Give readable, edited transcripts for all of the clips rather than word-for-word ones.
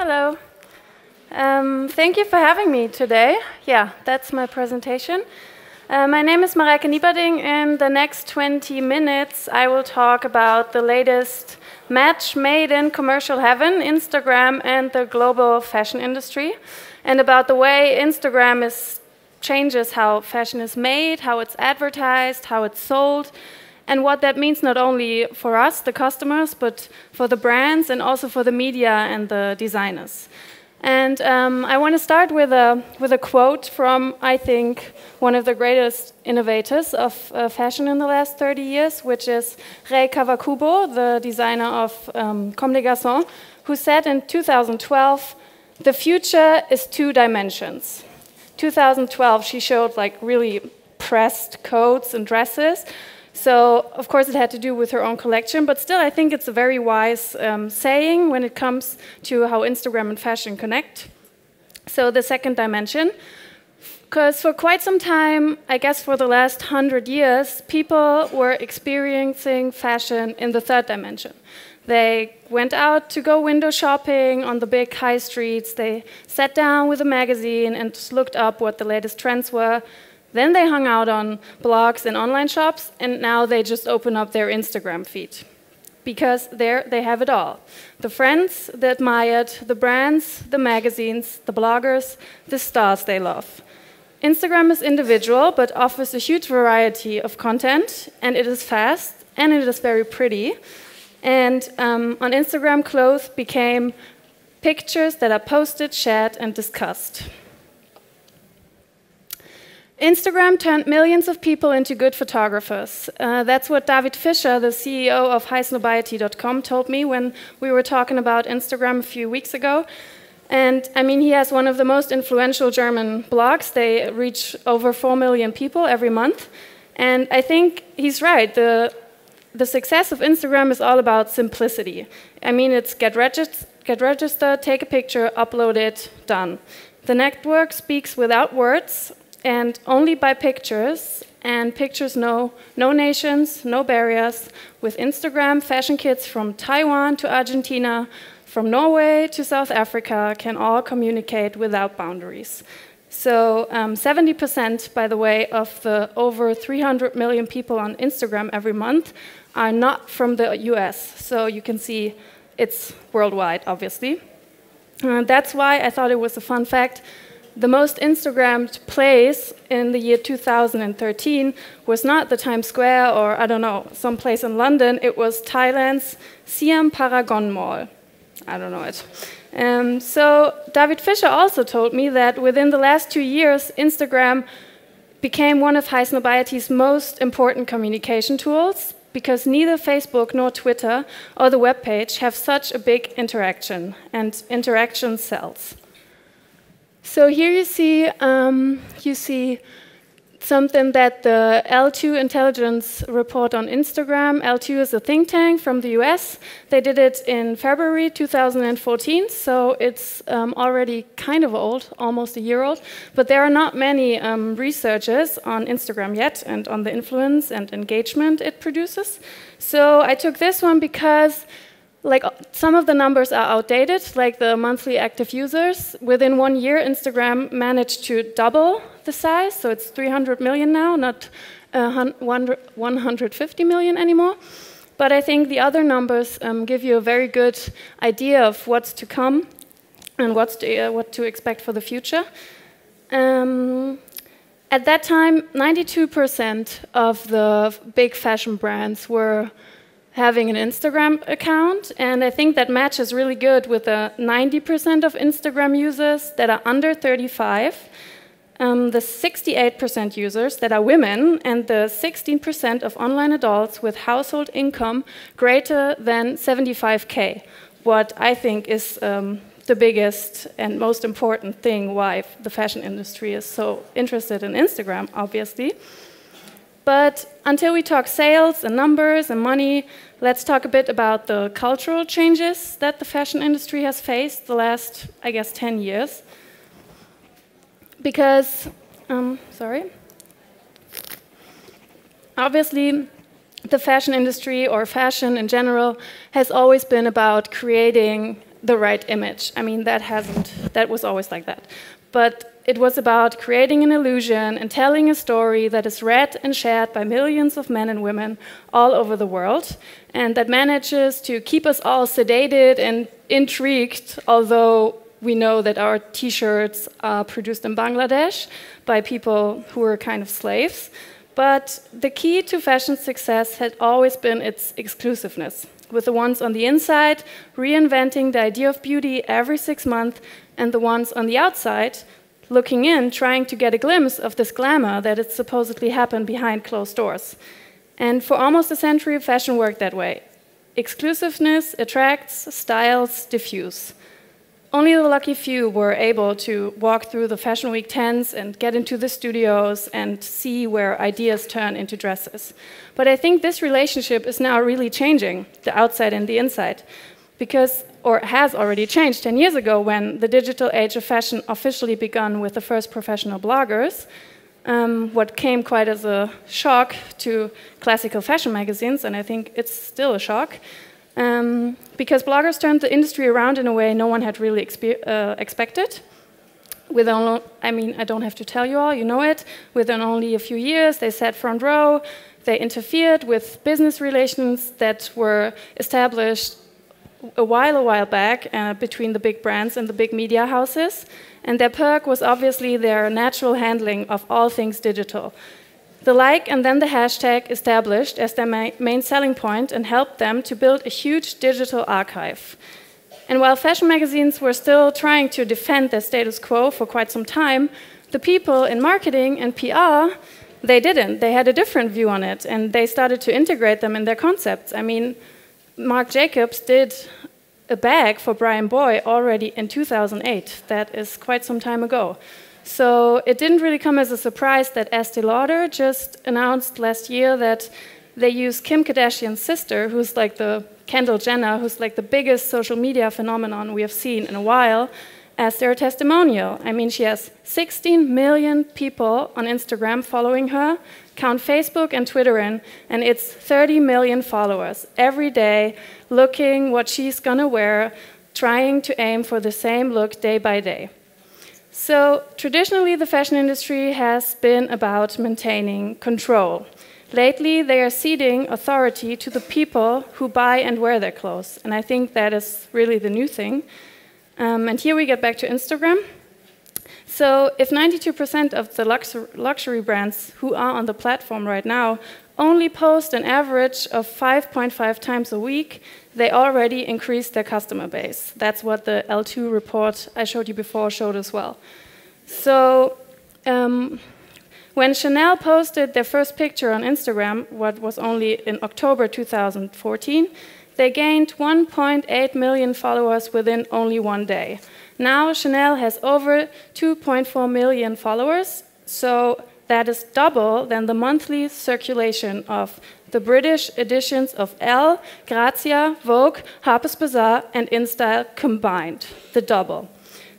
Hello. Thank you for having me today. Yeah, that's my presentation. My name is Mareike Nieberding. In the next 20 minutes, I will talk about the latest match made in commercial heaven, Instagram and the global fashion industry, and about the way Instagram changes how fashion is made, how it's advertised, how it's sold, and what that means not only for us, the customers, but for the brands and also for the media and the designers. And I want to start with a quote from, I think, one of the greatest innovators of fashion in the last 30 years, which is Rei Kawakubo, the designer of Comme des Garçons, who said in 2012, "The future is 2 dimensions." 2012, she showed like really pressed coats and dresses. So, of course, it had to do with her own collection, but still, I think it's a very wise saying when it comes to how Instagram and fashion connect. So, the second dimension, because for quite some time, I guess for the last 100 years, people were experiencing fashion in the third dimension. They went out to go window shopping on the big high streets. They sat down with a magazine and just looked up what the latest trends were. Then they hung out on blogs and online shops, and now they just open up their Instagram feed. Because there they have it all. The friends they admired, the brands, the magazines, the bloggers, the stars they love. Instagram is individual, but offers a huge variety of content, and it is fast, and it is very pretty. And on Instagram, clothes became pictures that are posted, shared, and discussed. Instagram turned millions of people into good photographers. That's what David Fischer, the CEO of highsnobiety.com, told me when we were talking about Instagram a few weeks ago. And I mean, he has one of the most influential German blogs. They reach over 4 million people every month. And I think he's right. The success of Instagram is all about simplicity. I mean, it's get registered, take a picture, upload it, done. The network speaks without words, and only by pictures, and pictures know no nations, no barriers. With Instagram, fashion kids from Taiwan to Argentina, from Norway to South Africa can all communicate without boundaries. So 70%, by the way, of the over 300 million people on Instagram every month are not from the US. So you can see it's worldwide, obviously. That's why I thought it was a fun fact. The most Instagrammed place in the year 2013 was not the Times Square or, I don't know, someplace in London. It was Thailand's Siam Paragon Mall. I don't know it. So David Fischer also told me that within the last 2 years, Instagram became one of highsnobiety's most important communication tools because neither Facebook nor Twitter or the webpage have such a big interaction, and interaction sells. So here you see something that the L2 intelligence report on Instagram. L2 is a think tank from the US. They did it in February 2014, so it's already kind of old, almost a year old. But there are not many researchers on Instagram yet and on the influence and engagement it produces. So I took this one because some of the numbers are outdated, like the monthly active users. Within 1 year, Instagram managed to double the size, so it's 300 million now, not 150 million anymore. But I think the other numbers give you a very good idea of what's to come and what to expect for the future. At that time, 92% of the big fashion brands were having an Instagram account, and I think that matches really good with the 90% of Instagram users that are under 35, the 68% users that are women, and the 16% of online adults with household income greater than 75K, what I think is the biggest and most important thing why the fashion industry is so interested in Instagram, obviously. But until we talk sales and numbers and money, let's talk a bit about the cultural changes that the fashion industry has faced the last, I guess, 10 years. Because, obviously, the fashion industry, or fashion in general, has always been about creating the right image. I mean, that was always like that. But it was about creating an illusion and telling a story that is read and shared by millions of men and women all over the world, and that manages to keep us all sedated and intrigued, although we know that our t-shirts are produced in Bangladesh by people who are kind of slaves. But the key to fashion success had always been its exclusiveness, with the ones on the inside reinventing the idea of beauty every 6 months, and the ones on the outside looking in, trying to get a glimpse of this glamour that had supposedly happened behind closed doors. And for almost a century, fashion worked that way. Exclusiveness attracts, styles diffuse. Only the lucky few were able to walk through the Fashion Week tents and get into the studios and see where ideas turn into dresses. But I think this relationship is now really changing, the outside and the inside, or has already changed 10 years ago when the digital age of fashion officially began with the first professional bloggers, what came quite as a shock to classical fashion magazines, and I think it's still a shock, because bloggers turned the industry around in a way no one had really expected. I mean, I don't have to tell you all, you know it. Within only a few years, they sat front row, they interfered with business relations that were established a while back between the big brands and the big media houses, and their perk was obviously their natural handling of all things digital. The like and then the hashtag established as their main selling point and helped them to build a huge digital archive. And while fashion magazines were still trying to defend their status quo for quite some time, the people in marketing and PR, they didn't. They had a different view on it, and they started to integrate them in their concepts. I mean, Marc Jacobs did a bag for Brian Boy already in 2008. That is quite some time ago. So it didn't really come as a surprise that Estee Lauder just announced last year that they use Kim Kardashian's sister, who's like the Kendall Jenner, who's like the biggest social media phenomenon we have seen in a while, as their testimonial. I mean, she has 16 million people on Instagram following her, count Facebook and Twitter in, and it's 30 million followers every day looking what she's gonna wear, trying to aim for the same look day by day. So traditionally, the fashion industry has been about maintaining control. Lately, they are ceding authority to the people who buy and wear their clothes, and I think that is really the new thing. And here we get back to Instagram. So if 92% of the luxury brands who are on the platform right now only post an average of 5.5 times a week, they already increased their customer base. That's what the L2 report I showed you before showed as well. So when Chanel posted their first picture on Instagram, what was only in October 2014, they gained 1.8 million followers within only 1 day. Now Chanel has over 2.4 million followers, so that is double than the monthly circulation of the British editions of Elle, Grazia, Vogue, Harper's Bazaar, and InStyle combined, the double.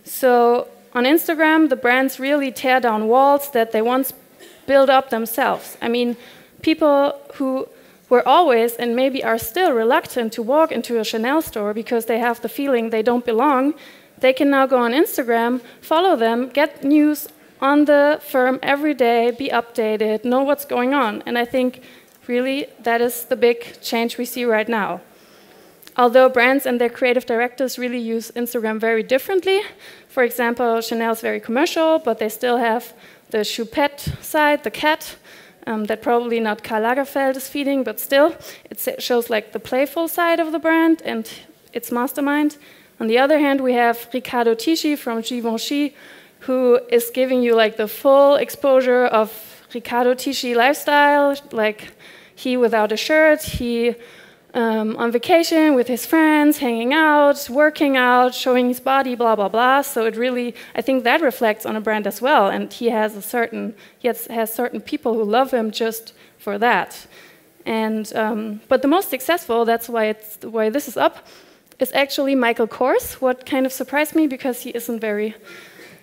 So on Instagram, the brands really tear down walls that they once built up themselves. I mean, people who were always and maybe are still reluctant to walk into a Chanel store because they have the feeling they don't belong, they can now go on Instagram, follow them, get news on the firm every day, be updated, know what's going on. And I think really that is the big change we see right now. Although brands and their creative directors really use Instagram very differently. For example, Chanel's very commercial, but they still have the choupette side, the cat, that probably not Karl Lagerfeld is feeding, but still, it shows like the playful side of the brand and its mastermind. On the other hand, we have Riccardo Tisci from Givenchy, who is giving you like the full exposure of Riccardo Tisci lifestyle, like he without a shirt, he on vacation with his friends, hanging out, working out, showing his body, blah, blah, blah. So it really, I think that reflects on a brand as well. And he has certain people who love him just for that. And, but the most successful, that's why this is up, is actually Michael Kors. What kind of surprised me, because he isn't very,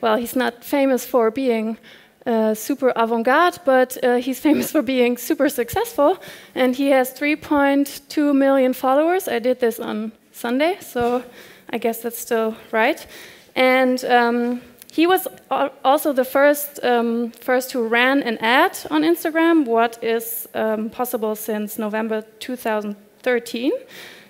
well, he's not famous for being super avant-garde, but he's famous for being super successful, and he has 3.2 million followers. I did this on Sunday, so I guess that's still right. And he was also the first who ran an ad on Instagram, what is possible since November 2013.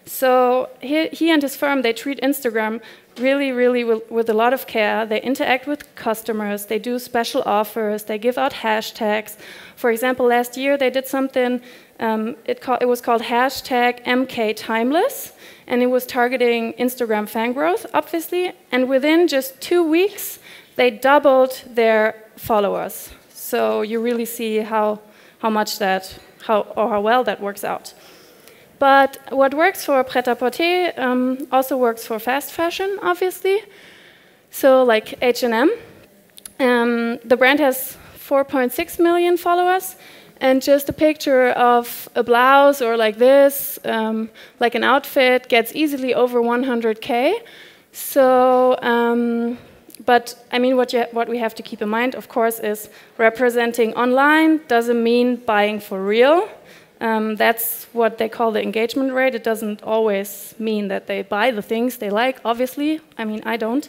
So he and his firm, they treat Instagram really with a lot of care. They interact with customers, they do special offers, they give out hashtags. For example, last year they did something, it was called hashtag #MKTimeless, and it was targeting Instagram fan growth, obviously, and within just 2 weeks, they doubled their followers. So you really see how well that works out. But what works for prêt-à-porter also works for fast fashion, obviously. So like H&M, the brand has 4.6 million followers, and just a picture of a blouse or like this, like an outfit, gets easily over 100K. So, but I mean, what we have to keep in mind, of course, is representing online doesn't mean buying for real. That's what they call the engagement rate. It doesn't always mean that they buy the things they like, obviously. I mean, I don't.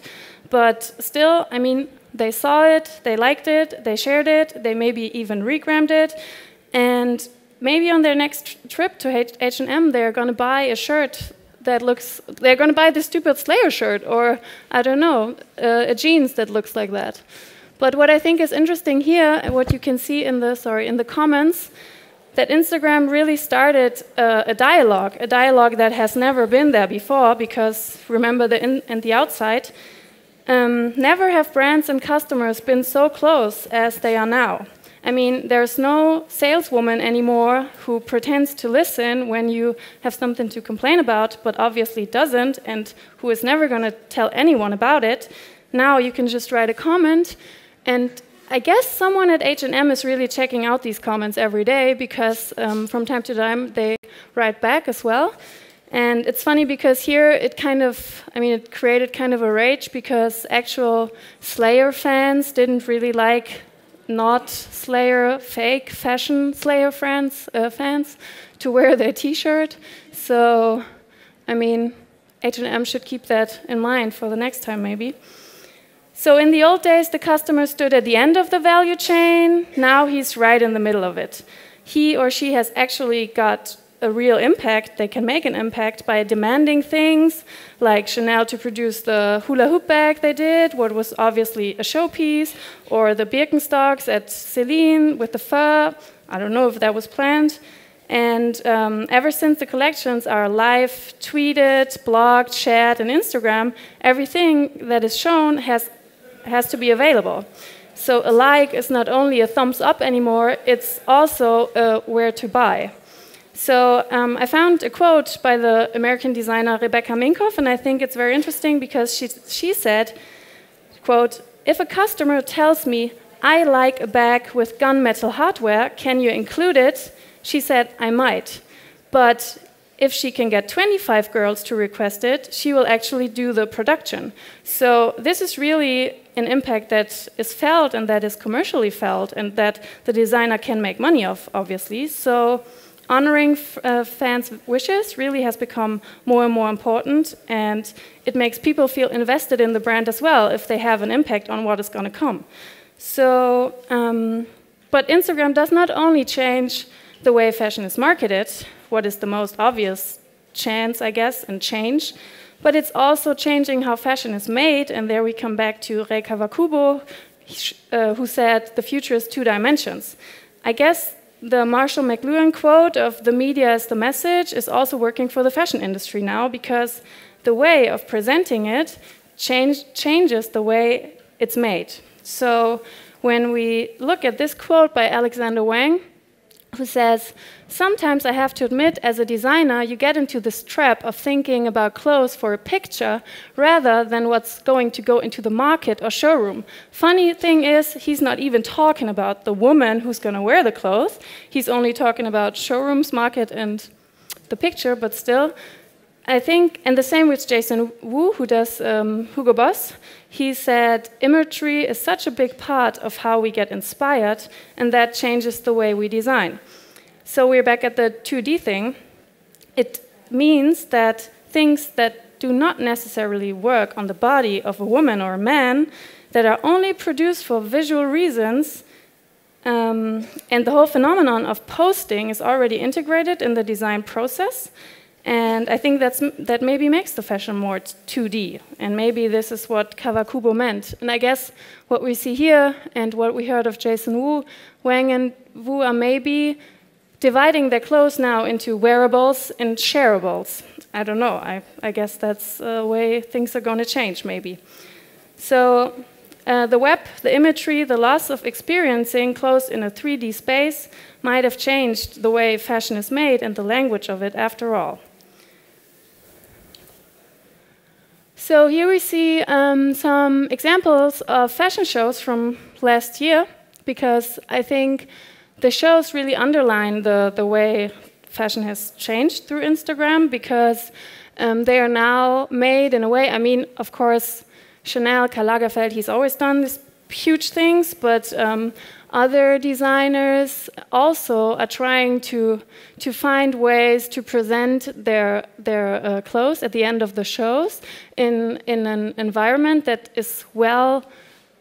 But still, I mean, they saw it, they liked it, they shared it, they maybe even regrammed it. And maybe on their next trip to H&M, they're going to buy a shirt that looks, they're going to buy the stupid Slayer shirt, or, I don't know, a jeans that looks like that. But what I think is interesting here, and what you can see in the comments, that Instagram really started a dialogue that has never been there before, because remember the in and the outside, never have brands and customers been so close as they are now. I mean, there's no saleswoman anymore who pretends to listen when you have something to complain about, but obviously doesn't, and who is never going to tell anyone about it. Now you can just write a comment, and I guess someone at H&M is really checking out these comments every day, because from time to time they write back as well. And it's funny because here it it created kind of a rage, because actual Slayer fans didn't really like not Slayer, fake fashion Slayer fans to wear their t-shirt. So, I mean, H&M should keep that in mind for the next time maybe. So in the old days, the customer stood at the end of the value chain. Now he's right in the middle of it. He or she has actually got a real impact. They can make an impact by demanding things, like Chanel to produce the hula hoop bag they did, what was obviously a showpiece, or the Birkenstocks at Celine with the fur. I don't know if that was planned. And ever since the collections are live tweeted, blogged, shared, and Instagram, everything that is shown has to be available. So a like is not only a thumbs up anymore, it's also where to buy. So I found a quote by the American designer Rebecca Minkoff, and I think it's very interesting because she said, quote, "If a customer tells me, I like a bag with gunmetal hardware, can you include it?" She said, "I might. But if she can get 25 girls to request it, she will actually do the production." So this is really an impact that is felt and that is commercially felt and that the designer can make money of, obviously. So honoring fans' wishes really has become more and more important, and it makes people feel invested in the brand as well if they have an impact on what is going to come. So, but Instagram does not only change the way fashion is marketed, what is the most obvious chance, I guess, and change, but it's also changing how fashion is made, and there we come back to Rei Kawakubo, who said, "The future is 2 dimensions." I guess the Marshall McLuhan quote of "the media is the message" is also working for the fashion industry now, because the way of presenting it changes the way it's made. So when we look at this quote by Alexander Wang, who says, "Sometimes I have to admit, as a designer, you get into this trap of thinking about clothes for a picture rather than what's going to go into the market or showroom. Funny thing is, he's not even talking about the woman who's going to wear the clothes. He's only talking about showrooms, market, and the picture, but still." I think, and the same with Jason Wu, who does Hugo Boss. He said, "Imagery is such a big part of how we get inspired, and that changes the way we design." So we're back at the 2D thing. It means that things that do not necessarily work on the body of a woman or a man, that are only produced for visual reasons, and the whole phenomenon of posting is already integrated in the design process. And I think that maybe makes the fashion more 2D. And maybe this is what Kawakubo meant. And I guess what we see here and what we heard of Jason Wu, Wang and Wu are maybe dividing their clothes now into wearables and shareables. I don't know. I guess that's the way things are going to change, maybe. So the web, the imagery, the loss of experiencing clothes in a 3D space might have changed the way fashion is made and the language of it after all. So here we see some examples of fashion shows from last year, because I think the shows really underline the way fashion has changed through Instagram, because they are now made in a way, I mean, of course, Chanel, Karl Lagerfeld, he's always done these huge things, but other designers also are trying to find ways to present their clothes at the end of the shows in an environment that is well,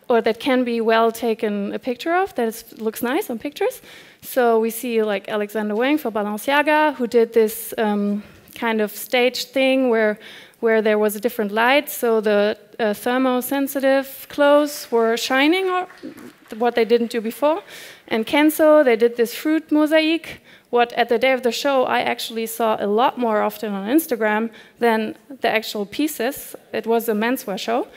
or that can be well taken a picture of, that looks nice on pictures. So we see like Alexander Wang for Balenciaga, who did this kind of stage thing where there was a different light, so the thermosensitive clothes were shining, or what they didn't do before. And Kenzo, they did this fruit mosaic, what at the day of the show I actually saw a lot more often on Instagram than the actual pieces. It was a menswear show.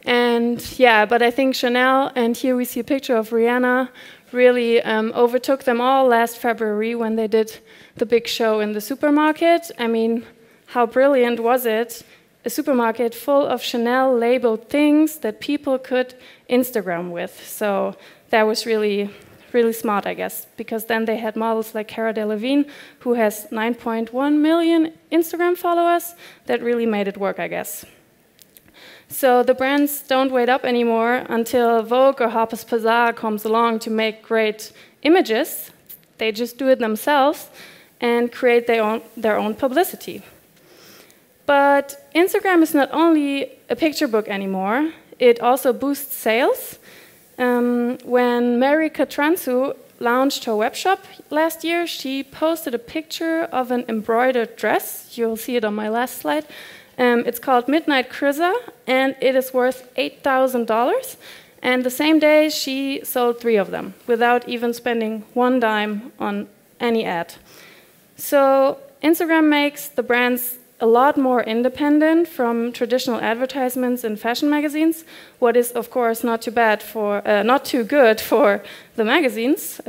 And yeah, but I think Chanel, and here we see a picture of Rihanna, really overtook them all last February when they did the big show in the supermarket. I mean, how brilliant was it? A supermarket full of Chanel labeled things that people could Instagram with. So that was really, really smart, I guess, because then they had models like Cara Delevingne, who has 9.1 million Instagram followers. That really made it work, I guess. So the brands don't wait up anymore until Vogue or Harper's Bazaar comes along to make great images. They just do it themselves and create their own publicity. But Instagram is not only a picture book anymore, it also boosts sales. When Mareike Nieberding launched her webshop last year, she posted a picture of an embroidered dress. You'll see it on my last slide. It's called Midnight Crizza, and it is worth $8,000. And the same day, she sold 3 of them without even spending one dime on any ad. So Instagram makes the brands a lot more independent from traditional advertisements in fashion magazines, what is, of course, not too good for the magazines.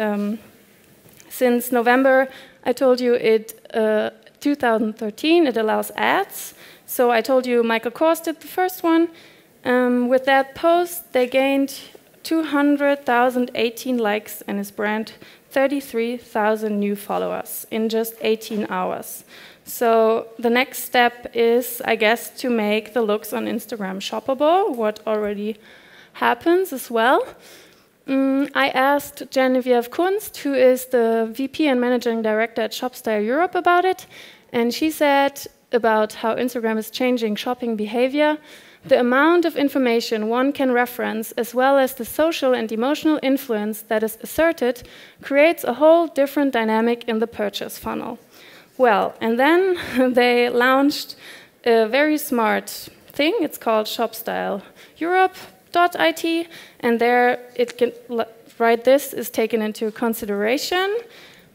Since November, I told you 2013, it allows ads. So I told you Michael Kors did the first one. With that post, they gained 200,018 likes and his brand 33,000 new followers in just 18 hours. So the next step is, I guess, to make the looks on Instagram shoppable, what already happens as well. I asked Genevieve Kunst, who is the VP and Managing Director at Shopstyle Europe, about it, and she said about how Instagram is changing shopping behavior. The amount of information one can reference, as well as the social and emotional influence that is asserted, creates a whole different dynamic in the purchase funnel. Well, and then they launched a very smart thing. It's called Shopstyle Europe.it, and there it can write this is taken into consideration,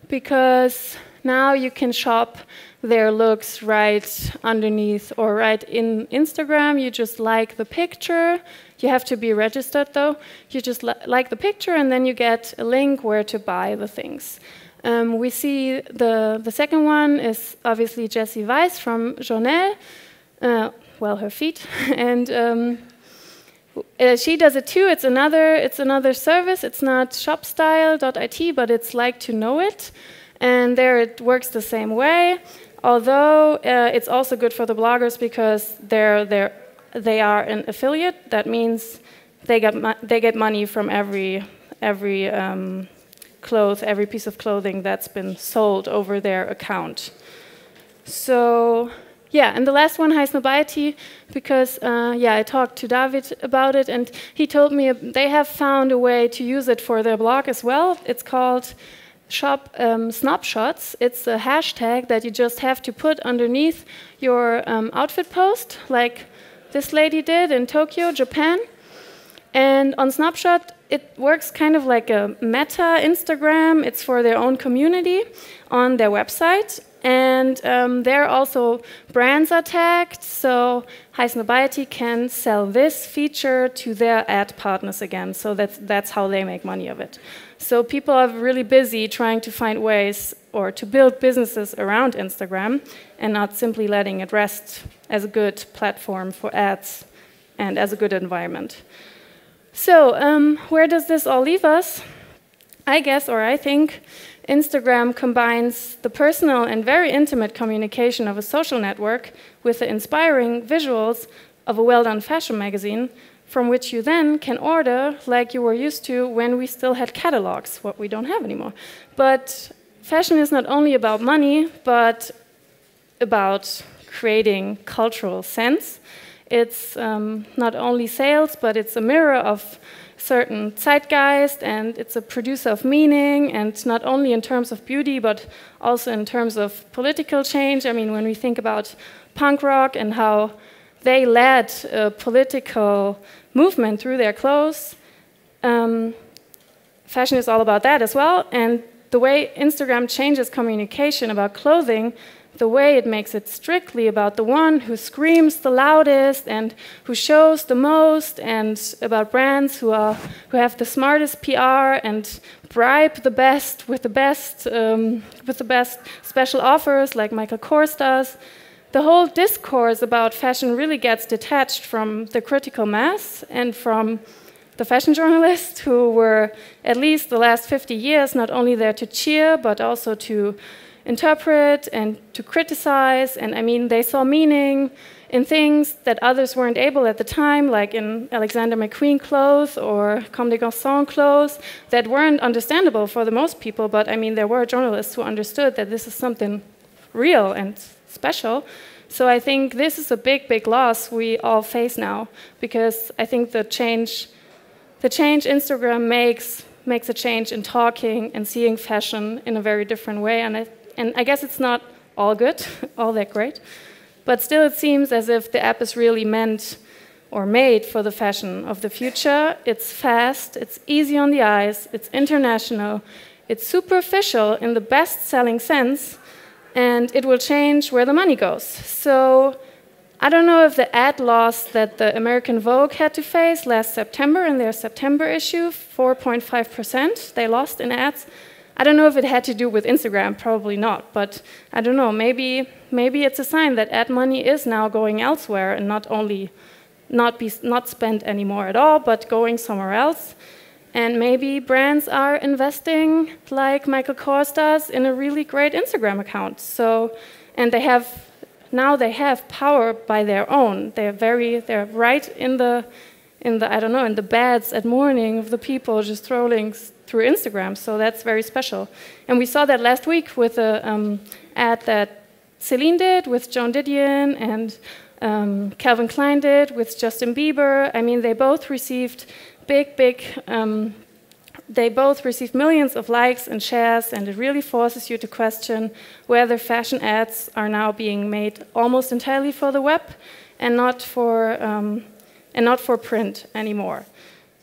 because now you can shop their looks right underneath or right in Instagram. You just like the picture. You have to be registered though. You just like the picture, and then you get a link where to buy the things. We see the second one is obviously Jessie Weiss from Journal, well, her feet, and she does it too. It's another service. It's not shopstyle.it, but it's like to know it, and there it works the same way. Although it's also good for the bloggers because they are an affiliate. That means they get money from every piece of clothing that's been sold over their account. So Yeah, and the last one, Highsnobiety, because yeah, I talked to David about it, and he told me they have found a way to use it for their blog as well. It's called Snapshots. It's a hashtag that you just have to put underneath your outfit post, like this lady did in Tokyo, Japan. And on Snapshot, it works kind of like a meta Instagram. It's for their own community on their website. And there also brands are tagged, so Highsnobiety can sell this feature to their ad partners again. So that's how they make money of it. So people are really busy trying to find ways or to build businesses around Instagram and not simply letting it rest as a good platform for ads and as a good environment. So where does this all leave us? I guess, or I think, Instagram combines the personal and very intimate communication of a social network with the inspiring visuals of a well-done fashion magazine, from which you then can order like you were used to when we still had catalogs, what we don't have anymore. But fashion is not only about money, but about creating cultural sense. It's not only sales, but it's a mirror of certain zeitgeist, and it's a producer of meaning, and not only in terms of beauty, but also in terms of political change. I mean, when we think about punk rock and how they led a political movement through their clothes, fashion is all about that as well. And the way Instagram changes communication about clothing, the way it makes it strictly about the one who screams the loudest and who shows the most, and about brands who have the smartest PR and bribe the best with the best special offers, like Michael Kors does. The whole discourse about fashion really gets detached from the critical mass and from the fashion journalists who were, at least the last 50 years, not only there to cheer, but also to interpret and to criticize. And I mean, they saw meaning in things that others weren't able at the time, like in Alexander McQueen clothes or Comme des Garçons clothes, that weren't understandable for the most people. But I mean, there were journalists who understood that this is something real and special. So I think this is a big, big loss we all face now, because I think the change Instagram makes a change in talking and seeing fashion in a very different way. And I guess it's not all good, all that great, but still it seems as if the app is really meant or made for the fashion of the future. It's fast, it's easy on the eyes, it's international, it's superficial in the best-selling sense, and it will change where the money goes. So I don't know if the ad loss that the American Vogue had to face last September in their September issue, 4.5% they lost in ads. I don't know if it had to do with Instagram, probably not, but I don't know, maybe it's a sign that ad money is now going elsewhere and not spent anymore at all, but going somewhere else. And maybe brands are investing, like Michael Kors does, in a really great Instagram account. So, and now they have power by their own. They're right in the beds at morning of the people just scrolling through Instagram. So that's very special. And we saw that last week with an ad that Celine did with Joan Didion, and Calvin Klein did with Justin Bieber. I mean, they both received they both received millions of likes and shares, and it really forces you to question whether fashion ads are now being made almost entirely for the web and not for print anymore.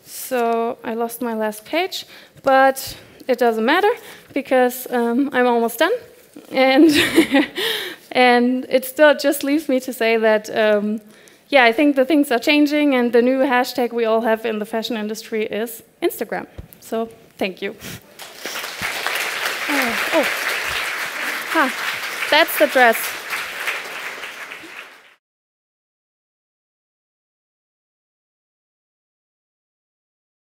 So I lost my last page, but it doesn't matter because I'm almost done, and and it still just leaves me to say that. Yeah, I think the things are changing, and the new hashtag we all have in the fashion industry is Instagram. So, thank you. That's the dress.